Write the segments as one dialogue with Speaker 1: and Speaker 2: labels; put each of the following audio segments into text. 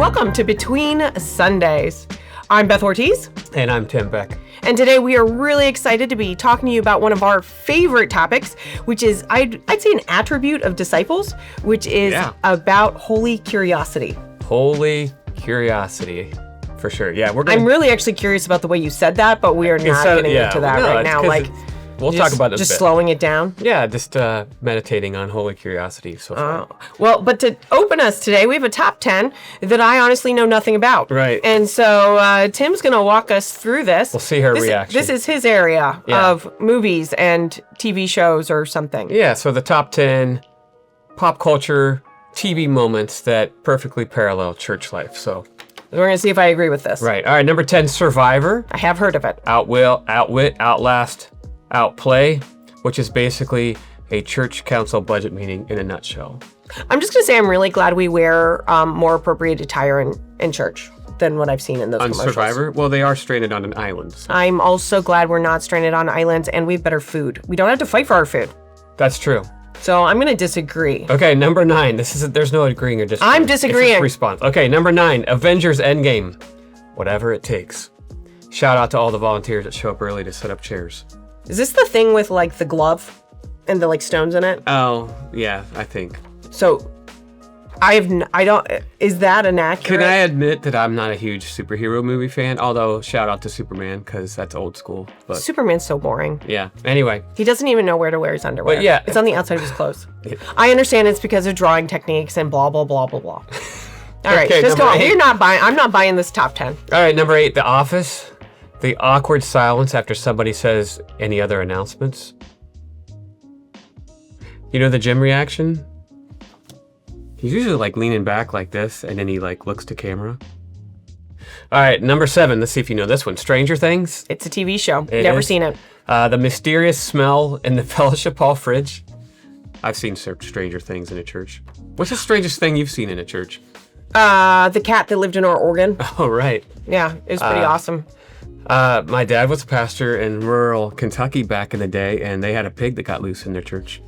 Speaker 1: welcome to Between Sundays. I'm Beth Ortiz.
Speaker 2: And I'm Tim Beck.
Speaker 1: And today we are really excited to be talking to you about one of our favorite topics, which is, I'd say, an attribute of disciples, which is about holy curiosity.
Speaker 2: Holy curiosity, for sure. Yeah,
Speaker 1: I'm really actually curious about the way you said that, but we are not getting into that right now.
Speaker 2: We'll talk about it a bit.
Speaker 1: Just slowing it down?
Speaker 2: Yeah, just meditating on holy curiosity so far.
Speaker 1: Well, but to open us today, we have a top 10 that I honestly know nothing about.
Speaker 2: Right.
Speaker 1: And so Tim's going to walk us through this.
Speaker 2: We'll see her reaction.
Speaker 1: This is his area of movies and TV shows or something.
Speaker 2: Yeah, so the top 10 pop culture TV moments that perfectly parallel church life. So
Speaker 1: we're going to see if I agree with this.
Speaker 2: Right. All right, number 10, Survivor.
Speaker 1: I have heard of it.
Speaker 2: Outwit, Outlast, Outplay, which is basically a church council budget meeting in a nutshell.
Speaker 1: I'm just going to say I'm really glad we wear more appropriate attire in church than what I've seen in those commercials.
Speaker 2: On Survivor? Well, they are stranded on an island. So.
Speaker 1: I'm also glad we're not stranded on islands and we have better food. We don't have to fight for our food.
Speaker 2: That's true.
Speaker 1: So I'm going to disagree.
Speaker 2: Okay, number 9. There's no agreeing or disagreeing.
Speaker 1: I'm disagreeing.
Speaker 2: It's just response. Okay, number 9, Avengers Endgame. Whatever it takes. Shout out to all the volunteers that show up early to set up chairs.
Speaker 1: Is this the thing with like the glove and the like stones in it?
Speaker 2: Oh, yeah, I think.
Speaker 1: So is that inaccurate?
Speaker 2: Can I admit that I'm not a huge superhero movie fan? Although, shout out to Superman, because that's old school. But
Speaker 1: Superman's so boring.
Speaker 2: Yeah, anyway.
Speaker 1: He doesn't even know where to wear his underwear.
Speaker 2: But yeah.
Speaker 1: It's on the outside of his clothes. I understand it's because of drawing techniques and blah, blah, blah, blah, blah. All right,
Speaker 2: okay,
Speaker 1: just go on. I'm not buying this top 10.
Speaker 2: All right, number 8, The Office. The awkward silence after somebody says any other announcements. You know the Jim reaction? He's usually like leaning back like this, and then he like looks to camera. All right, number 7. Let's see if you know this one. Stranger Things.
Speaker 1: It's a TV show. Never seen it.
Speaker 2: The mysterious smell in the Fellowship Hall fridge. I've seen Stranger Things in a church. What's the strangest thing you've seen in a church?
Speaker 1: The cat that lived in our organ.
Speaker 2: Oh, right.
Speaker 1: Yeah, it was pretty awesome.
Speaker 2: My dad was a pastor in rural Kentucky back in the day, and they had a pig that got loose in their church.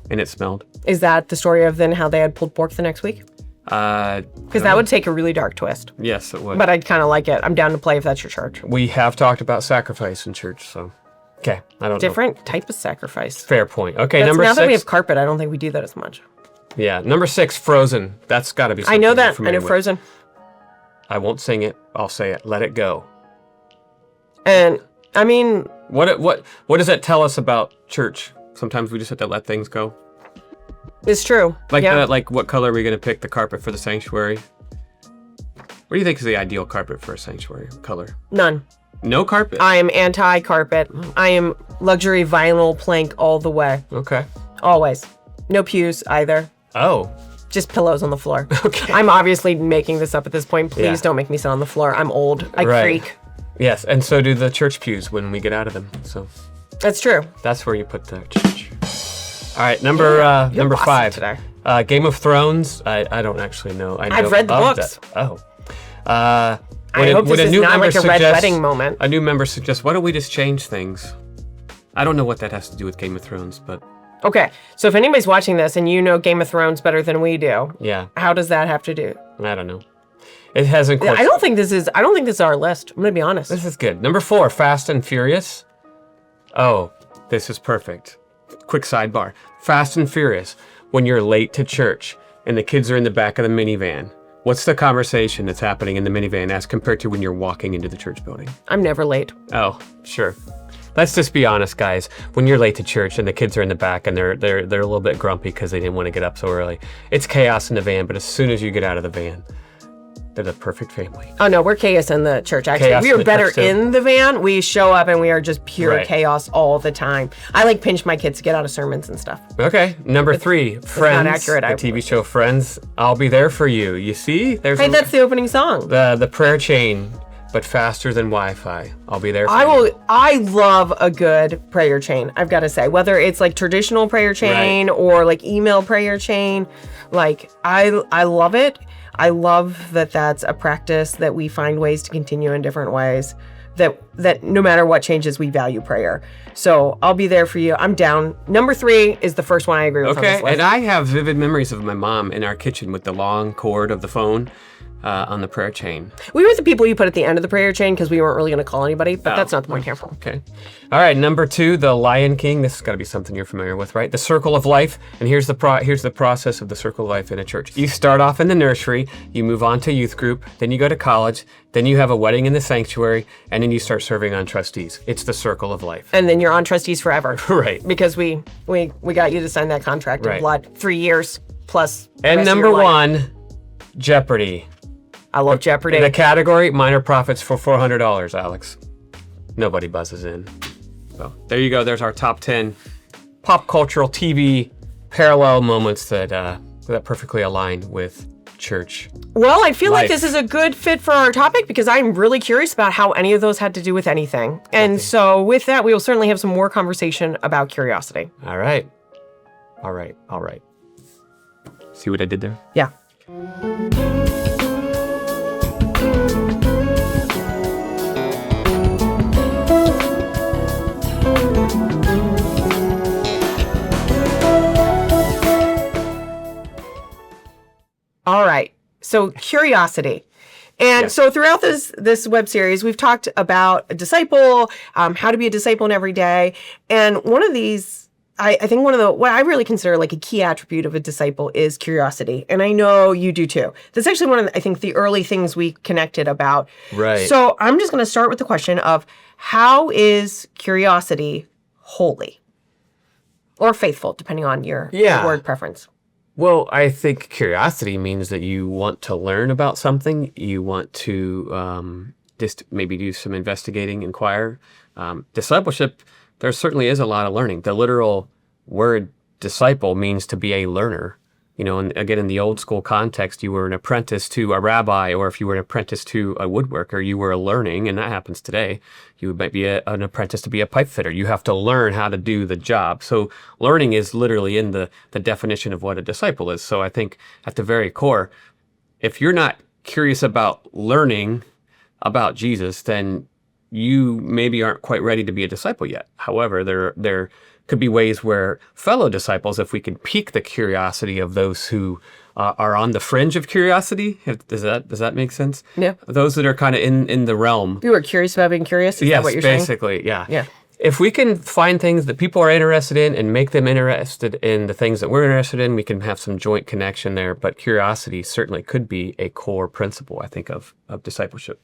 Speaker 2: And it smelled.
Speaker 1: Is that the story of then how they had pulled pork the next week? Because that would take a really dark twist.
Speaker 2: Yes, it would.
Speaker 1: But I'd kind of like it. I'm down to play if that's your church.
Speaker 2: We have talked about sacrifice in church, so okay. I don't know.
Speaker 1: Different type of sacrifice.
Speaker 2: Fair point. Okay, number 6.
Speaker 1: Now that we have carpet, I don't think we do that as much.
Speaker 2: Yeah, number 6, Frozen. That's got to be something
Speaker 1: I know that. I know Frozen.
Speaker 2: I won't sing it. I'll say it. Let it go.
Speaker 1: And I mean,
Speaker 2: what does that tell us about church? Sometimes we just have to let things go.
Speaker 1: It's true.
Speaker 2: Like what color are we going to pick the carpet for the sanctuary? What do you think is the ideal carpet for a sanctuary color?
Speaker 1: None.
Speaker 2: No carpet?
Speaker 1: I am anti-carpet. I am luxury vinyl plank all the way.
Speaker 2: Okay.
Speaker 1: Always. No pews either.
Speaker 2: Oh.
Speaker 1: Just pillows on the floor.
Speaker 2: Okay.
Speaker 1: I'm obviously making this up at this point. Please don't make me sit on the floor. I'm old. I creak.
Speaker 2: Yes, and so do the church pews when we get out of them. So
Speaker 1: that's true.
Speaker 2: That's where you put the church. All right, number 5.
Speaker 1: Today.
Speaker 2: Game of Thrones. I don't actually know.
Speaker 1: I've read the books.
Speaker 2: That. Oh.
Speaker 1: I hope this is not like a red wedding moment.
Speaker 2: A new member suggests, why don't we just change things? I don't know what that has to do with Game of Thrones, but...
Speaker 1: Okay, so if anybody's watching this and you know Game of Thrones better than we do, how does that have to do?
Speaker 2: I don't know. It hasn't.
Speaker 1: I don't think this is our list. I'm gonna be honest.
Speaker 2: This is good. Number 4, Fast and Furious. Oh, this is perfect. Quick sidebar. Fast and Furious. When you're late to church and the kids are in the back of the minivan, what's the conversation that's happening in the minivan as compared to when you're walking into the church building?
Speaker 1: I'm never late.
Speaker 2: Oh, sure. Let's just be honest, guys. When you're late to church and the kids are in the back and they're a little bit grumpy because they didn't want to get up so early, it's chaos in the van. But as soon as you get out of the van, they're the perfect family.
Speaker 1: Oh, no, we're chaos in the church, actually. We are better in the van. We show up and we are just pure chaos all the time. I pinch my kids to get out of sermons and stuff.
Speaker 2: Okay. Number 3, Friends. It's not accurate. The TV show Friends. I'll be there for you. You see?
Speaker 1: That's the opening song.
Speaker 2: The prayer chain, but faster than Wi-Fi. I'll be there for you.
Speaker 1: I love a good prayer chain, I've got to say. Whether it's like traditional prayer chain or like email prayer chain. I love it. I love that that's a practice that we find ways to continue in different ways, that no matter what changes, we value prayer. So I'll be there for you. I'm down. Number 3 is the first one I agree with.
Speaker 2: Okay, and I have vivid memories of my mom in our kitchen with the long cord of the phone. on the prayer chain.
Speaker 1: We were the people you put at the end of the prayer chain because we weren't really going to call anybody, but that's not the point here.
Speaker 2: Okay. All right, number 2, the Lion King. This has got to be something you're familiar with, right? The circle of life. And here's the process of the circle of life in a church. You start off in the nursery, you move on to youth group, then you go to college, then you have a wedding in the sanctuary, and then you start serving on trustees. It's the circle of life.
Speaker 1: And then you're on trustees forever.
Speaker 2: Right.
Speaker 1: Because we got you to sign that contract in blood. 3 years plus.
Speaker 2: And number 1, Jeopardy.
Speaker 1: I love Jeopardy.
Speaker 2: The category, minor profits for $400, Alex. Nobody buzzes in. So there you go. There's our top 10 pop cultural TV parallel moments that perfectly align with church.
Speaker 1: Well, I feel like this is a good fit for our topic because I'm really curious about how any of those had to do with anything. And so with that, we will certainly have some more conversation about curiosity.
Speaker 2: All right. See what I did there?
Speaker 1: Yeah. All right. So curiosity. And so throughout this web series, we've talked about a disciple, how to be a disciple in every day. And one of these, I think what I really consider like a key attribute of a disciple is curiosity. And I know you do too. That's actually one of I think the early things we connected about.
Speaker 2: Right.
Speaker 1: So I'm just going to start with the question of how is curiosity holy or faithful, depending on your word preference?
Speaker 2: Well, I think curiosity means that you want to learn about something. You want to just maybe do some investigating, inquire. Discipleship, there certainly is a lot of learning. The literal word disciple means to be a learner. You know, and again, in the old school context, you were an apprentice to a rabbi, or if you were an apprentice to a woodworker, you were learning, and that happens today. You might be an apprentice to be a pipe fitter. You have to learn how to do the job. So learning is literally in the definition of what a disciple is. So I think at the very core, if you're not curious about learning about Jesus, then you maybe aren't quite ready to be a disciple yet. However, there could be ways where fellow disciples, if we can pique the curiosity of those who are on the fringe of curiosity, does that make sense?
Speaker 1: Yeah.
Speaker 2: Those that are kind of in the realm.
Speaker 1: You were curious about being curious? Is that what you're
Speaker 2: basically,
Speaker 1: saying?
Speaker 2: yeah.
Speaker 1: Yeah.
Speaker 2: If we can find things that people are interested in and make them interested in the things that we're interested in, we can have some joint connection there. But curiosity certainly could be a core principle, I think, of discipleship.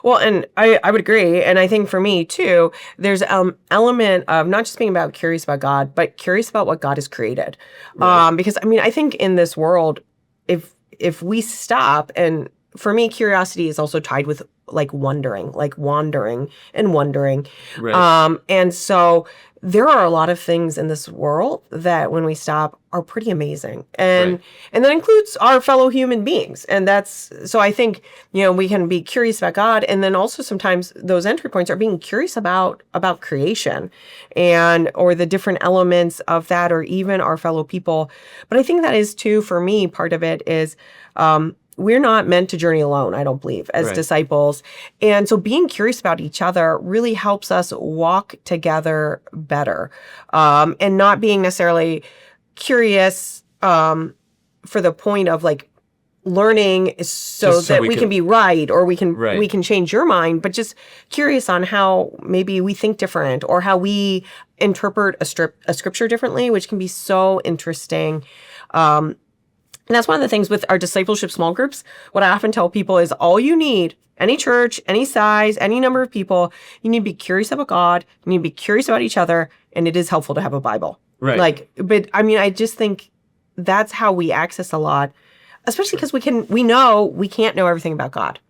Speaker 1: Well, and I would agree. And I think for me, too, there's an element of not just being about curious about God, but curious about what God has created. Right. Because, I mean, I think in this world, if we stop, and for me, curiosity is also tied with like wondering, like wandering and wondering. Right. And so there are a lot of things in this world that when we stop are pretty amazing. And that includes our fellow human beings. And so I think, we can be curious about God. And then also sometimes those entry points are being curious about creation or the different elements of that, or even our fellow people. But I think that is too, for me, part of it is, we're not meant to journey alone, I don't believe, as disciples. And so being curious about each other really helps us walk together better. And not being necessarily curious for the point of like learning so that we can be right, or we can change your mind, but just curious on how maybe we think different, or how we interpret a scripture differently, which can be so interesting. And that's one of the things with our discipleship small groups. What I often tell people is all you need, any church, any size, any number of people, you need to be curious about God, you need to be curious about each other, and it is helpful to have a Bible. Right. But I mean, I just think that's how we access a lot, especially because we know we can't know everything about God.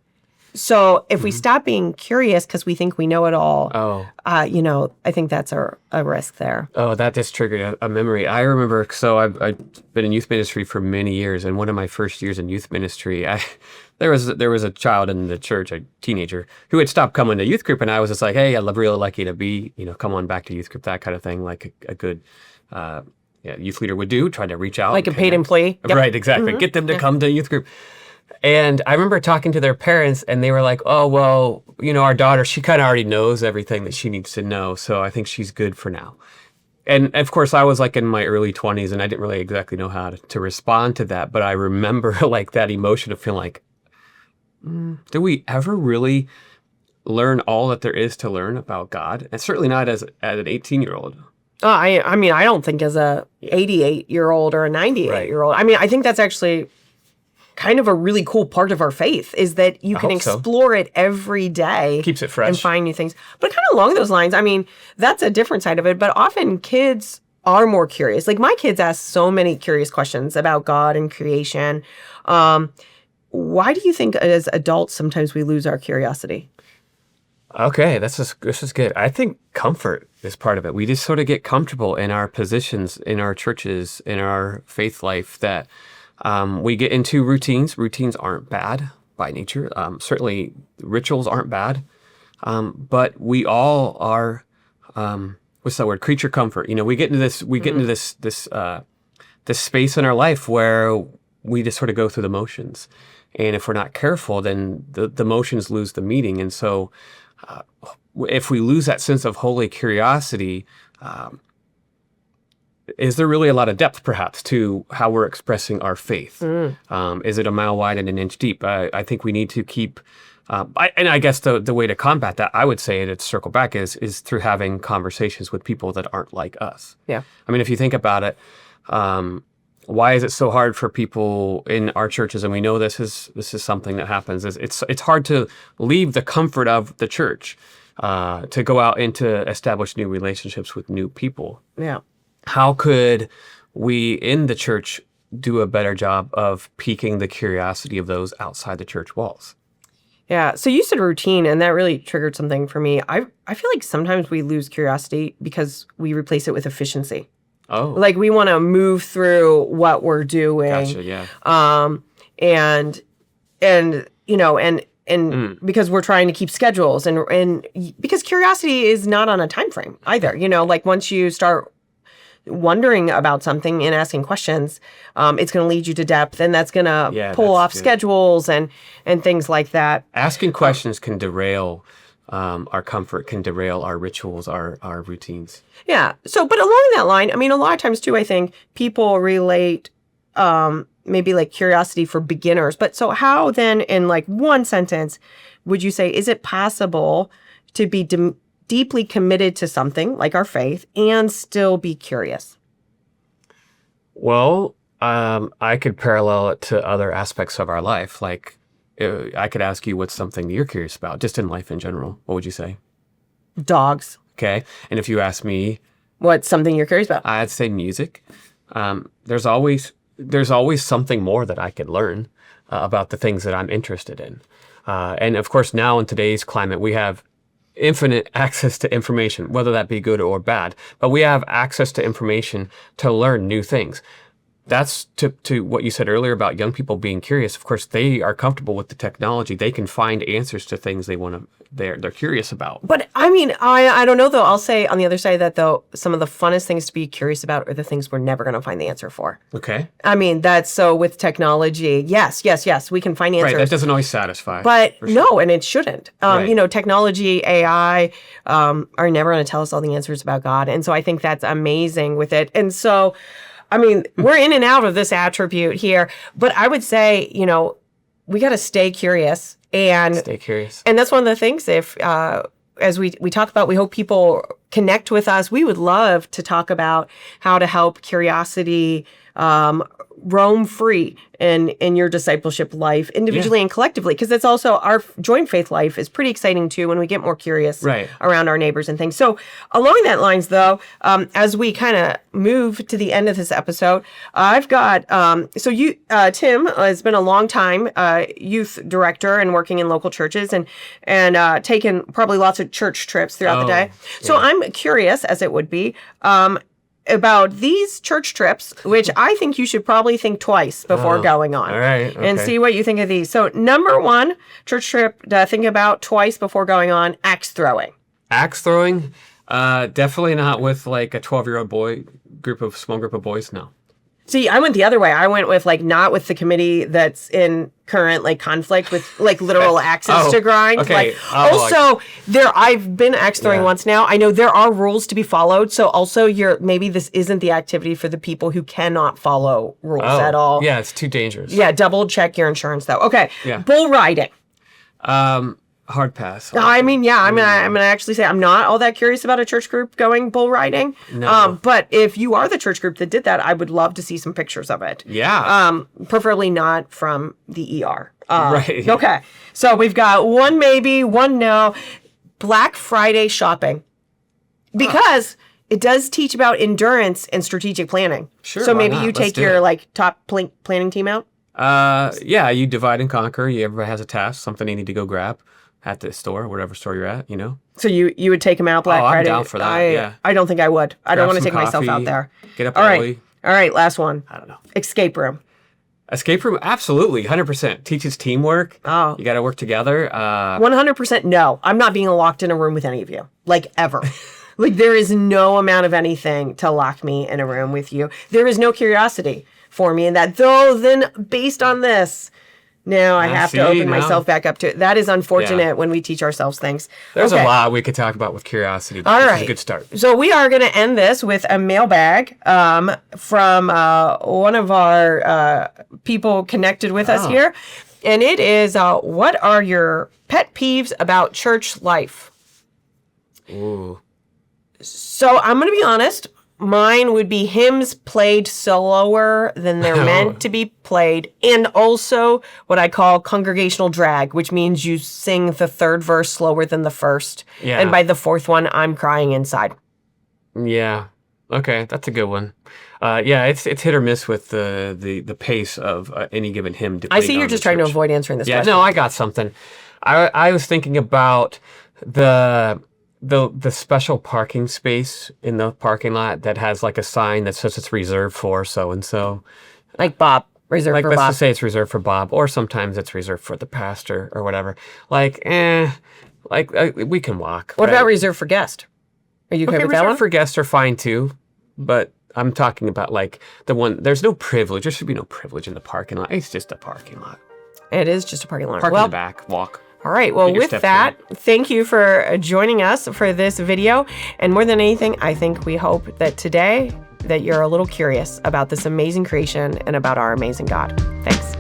Speaker 1: So if we stop being curious because we think we know it all, I think that's a risk there.
Speaker 2: Oh, that just triggered a memory. I remember, so I've been in youth ministry for many years, and one of my first years in youth ministry, there was a child in the church, a teenager, who had stopped coming to youth group, and I was just like, hey, I'd really like you to be, come on back to youth group, that kind of thing, like a good youth leader would do, trying to reach out.
Speaker 1: Like a paid employee. Yep.
Speaker 2: Right, exactly. Mm-hmm. Get them to come to youth group. And I remember talking to their parents, and they were like, oh, well, our daughter, she kind of already knows everything that she needs to know, so I think she's good for now. And, of course, I was like in my early 20s, and I didn't really exactly know how to respond to that, but I remember like that emotion of feeling like, Do we ever really learn all that there is to learn about God? And certainly not as an 18-year-old.
Speaker 1: I mean, I don't think as a 88-year-old or a 98-year-old. I mean, I think that's actually kind of a really cool part of our faith is that you can explore it every day.
Speaker 2: Keeps it fresh.
Speaker 1: And find new things. But kind of along those lines, I mean, that's a different side of it. But often kids are more curious. Like my kids ask so many curious questions about God and creation. Why do you think as adults sometimes we lose our curiosity?
Speaker 2: Okay, this is good. I think comfort is part of it. We just sort of get comfortable in our positions, in our churches, in our faith life that we get into routines. Routines aren't bad by nature. Certainly rituals aren't bad. But we all are, what's that word? Creature comfort. We get into this space in our life where we just sort of go through the motions. And if we're not careful, then the motions lose the meaning. And so if we lose that sense of holy curiosity, is there really a lot of depth, perhaps, to how we're expressing our faith? Is it a mile wide and an inch deep? I think we need to keep, and I guess the way to combat that, I would say, to circle back, is through having conversations with people that aren't like us.
Speaker 1: Yeah.
Speaker 2: I mean, if you think about it, why is it so hard for people in our churches? And we know this is something that happens. It's hard to leave the comfort of the church to go out and to establish new relationships with new people.
Speaker 1: Yeah.
Speaker 2: How could we in the church do a better job of piquing the curiosity of those outside the church walls?
Speaker 1: Yeah. So you said routine, and that really triggered something for me. I feel like sometimes we lose curiosity because we replace it with efficiency.
Speaker 2: Oh.
Speaker 1: Like we want to move through what we're doing.
Speaker 2: Gotcha, yeah.
Speaker 1: And because we're trying to keep schedules and because curiosity is not on a time frame either. Like once you start wondering about something and asking questions, it's going to lead you to depth, and that's going to pull off schedules and things like that.
Speaker 2: Asking questions can derail our comfort, can derail our rituals, our routines.
Speaker 1: Yeah. So, but along that line, I mean, a lot of times too, I think people relate maybe like curiosity for beginners. But so how then, in like one sentence, would you say, is it possible to be deeply committed to something like our faith and still be curious?
Speaker 2: Well, I could parallel it to other aspects of our life. Like I could ask you what's something you're curious about, just in life in general. What would you say?
Speaker 1: Dogs.
Speaker 2: Okay. And if you ask me,
Speaker 1: what's something you're curious about?
Speaker 2: I'd say music. There's always something more that I could learn about the things that I'm interested in. And of course, now in today's climate, we have infinite access to information, whether that be good or bad. But we have access to information to learn new things. That's to what you said earlier about young people being curious. Of course, they are comfortable with the technology. They can find answers to things they're curious about.
Speaker 1: But I mean, I don't know though. I'll say on the other side of that though, some of the funnest things to be curious about are the things we're never going to find the answer for.
Speaker 2: Okay.
Speaker 1: I mean, that's so with technology. Yes, we can find answers.
Speaker 2: Right. That doesn't always satisfy.
Speaker 1: But no, and it shouldn't. Technology, AI are never going to tell us all the answers about God, and so I think that's amazing with it. And so, I mean, we're in and out of this attribute here, but I would say, we got to stay curious and
Speaker 2: stay curious.
Speaker 1: And that's one of the things if, as we talk about, we hope people connect with us. We would love to talk about how to help curiosity roam free in your discipleship life, individually and collectively, because it's also our joint faith life is pretty exciting too when we get more curious around our neighbors and things. So along that lines, though, as we kind of move to the end of this episode, I've got Tim has been a long time youth director and working in local churches and taken probably lots of church trips throughout the day. So I'm curious, as it would be, about these church trips, which I think you should probably think twice before going on.
Speaker 2: All right. Okay.
Speaker 1: And see what you think of these. So number one, church trip to think about twice before going on, axe throwing.
Speaker 2: Axe throwing? Definitely not with like a 12-year-old small group of boys, no.
Speaker 1: See, I went the other way. I went with not with the committee that's in current conflict with literal axes to grind.
Speaker 2: Okay.
Speaker 1: I've been axe throwing once now. I know there are rules to be followed. So also maybe this isn't the activity for the people who cannot follow rules at all.
Speaker 2: Yeah, it's too dangerous.
Speaker 1: Yeah, double check your insurance though. Okay.
Speaker 2: Yeah.
Speaker 1: Bull riding.
Speaker 2: Hard pass.
Speaker 1: I mean, yeah, I'm gonna actually say I'm not all that curious about a church group going bull riding.
Speaker 2: No.
Speaker 1: But if you are the church group that did that, I would love to see some pictures of it.
Speaker 2: Yeah.
Speaker 1: Preferably not from the ER.
Speaker 2: Right.
Speaker 1: Okay. So we've got one maybe, one no. Black Friday shopping. Because it does teach about endurance and strategic planning.
Speaker 2: Sure,
Speaker 1: So
Speaker 2: why
Speaker 1: maybe
Speaker 2: not?
Speaker 1: you
Speaker 2: Let's
Speaker 1: take
Speaker 2: do
Speaker 1: your
Speaker 2: it.
Speaker 1: top planning team out.
Speaker 2: Yeah, you divide and conquer. Everybody has a task, something you need to go grab at the store, whatever store you're at, you know?
Speaker 1: So you would take them out Black
Speaker 2: I'm
Speaker 1: Friday.
Speaker 2: down for that, yeah.
Speaker 1: I don't think I would. I don't
Speaker 2: Grab
Speaker 1: want to
Speaker 2: some
Speaker 1: take myself out
Speaker 2: coffee,
Speaker 1: there.
Speaker 2: Get up
Speaker 1: All right.
Speaker 2: early.
Speaker 1: All right, last one.
Speaker 2: I don't know.
Speaker 1: Escape room.
Speaker 2: Escape room, absolutely, 100%. Teaches teamwork.
Speaker 1: Oh.
Speaker 2: You got to work together.
Speaker 1: 100% no. I'm not being locked in a room with any of you. Like, ever. Like, there is no amount of anything to lock me in a room with you. There is no curiosity for me in that. Though, then, based on this, now I have to open myself back up to it. That is unfortunate when we teach ourselves things.
Speaker 2: There's
Speaker 1: Okay.
Speaker 2: a lot we could talk about with curiosity.
Speaker 1: All
Speaker 2: This
Speaker 1: right.
Speaker 2: is a good start.
Speaker 1: So we are going to end this with a mailbag from one of our people connected with us here. And it is, what are your pet peeves about church life?
Speaker 2: Ooh.
Speaker 1: So I'm going to be honest. Mine would be hymns played slower than they're meant to be played. And also what I call congregational drag, which means you sing the third verse slower than the first.
Speaker 2: Yeah.
Speaker 1: And by the fourth one, I'm crying inside.
Speaker 2: Yeah. Okay, that's a good one. Yeah, it's hit or miss with the pace of any given hymn.
Speaker 1: I see you're just trying to avoid answering this question.
Speaker 2: No, I got something. I was thinking about the special parking space in the parking lot that has like a sign that says it's reserved for so and so.
Speaker 1: Like Bob, reserved
Speaker 2: Like
Speaker 1: for
Speaker 2: let's
Speaker 1: Bob.
Speaker 2: just say it's reserved for Bob, or sometimes it's reserved for the pastor or whatever. We can walk.
Speaker 1: What
Speaker 2: but-
Speaker 1: about reserved for guest? Are you okay with that
Speaker 2: reserved
Speaker 1: one?
Speaker 2: for guests are fine too, but I'm talking about like the one. There's no privilege. There should be no privilege in the parking lot. It's just a parking lot.
Speaker 1: It is just a parking lot.
Speaker 2: Park in
Speaker 1: Well,
Speaker 2: the back. Walk.
Speaker 1: all right. Well,
Speaker 2: Get your
Speaker 1: with
Speaker 2: steps
Speaker 1: that, thank you for joining us for this video. And more than anything, I think we hope that today that you're a little curious about this amazing creation and about our amazing God. Thanks.